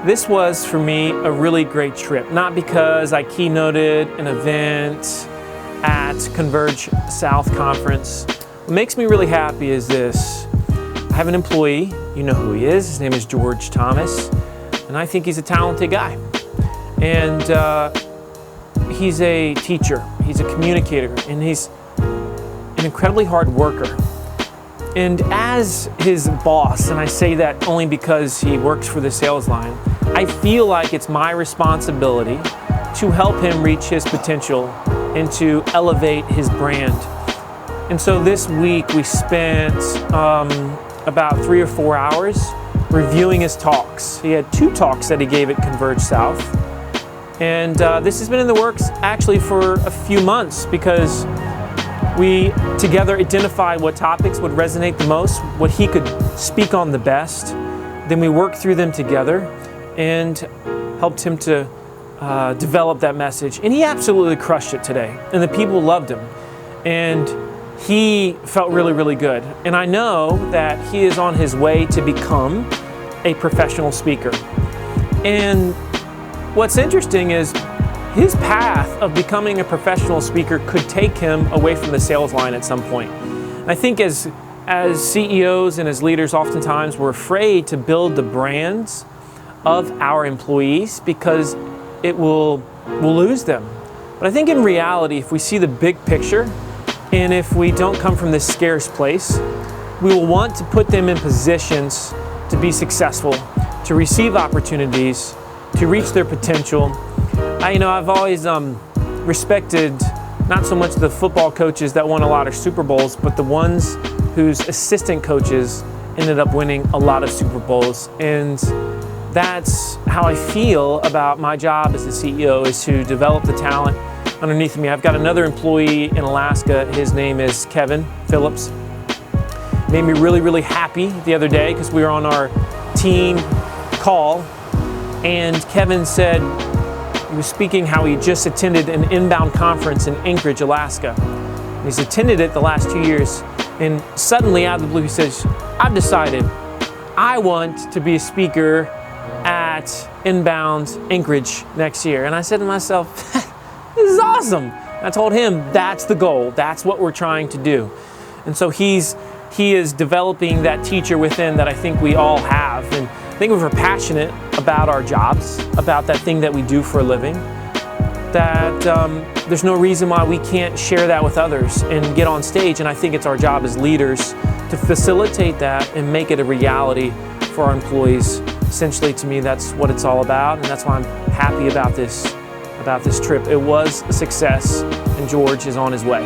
This was, for me, a really great trip. Not because I keynoted an event at Converge South Conference. What makes me really happy is this. I have an employee, you know who he is, his name is George Thomas, and I think he's a talented guy. And he's a teacher, he's a communicator, and he's an incredibly hard worker. And as his boss, and I say that only because he works for the sales line, I feel like it's my responsibility to help him reach his potential and to elevate his brand. And so this week we spent about 3 or 4 hours reviewing his talks. He had 2 talks that he gave at Converge South. And this has been in the works actually for a few months because we together identified what topics would resonate the most, what he could speak on the best. Then we worked through them together and helped him to develop that message. And he absolutely crushed it today. And the people loved him. And he felt really, really good. And I know that he is on his way to become a professional speaker. And what's interesting is his path of becoming a professional speaker could take him away from the sales line at some point. And I think as CEOs and as leaders, oftentimes we're afraid to build the brands of our employees because we'll lose them. But I think in reality, if we see the big picture, and if we don't come from this scarce place, we will want to put them in positions to be successful, to receive opportunities, to reach their potential. I've always respected not so much the football coaches that won a lot of Super Bowls, but the ones whose assistant coaches ended up winning a lot of Super Bowls. And that's how I feel about my job as the CEO, is to develop the talent underneath me. I've got another employee in Alaska. His name is Kevin Phillips. Made me really, really happy the other day because we were on our team call, and Kevin said, he was speaking how he just attended an inbound conference in Anchorage, Alaska. And he's attended it the last 2 years. And suddenly, out of the blue, he says, I've decided I want to be a speaker at inbound Anchorage next year. And I said to myself, this is awesome. I told him that's the goal. That's what we're trying to do. And so he is developing that teacher within that I think we all have. And I think if we're passionate about our jobs, about that thing that we do for a living, that there's no reason why we can't share that with others and get on stage. And I think it's our job as leaders to facilitate that and make it a reality for our employees. Essentially, to me, that's what it's all about, and that's why I'm happy about this trip. It was a success, and George is on his way.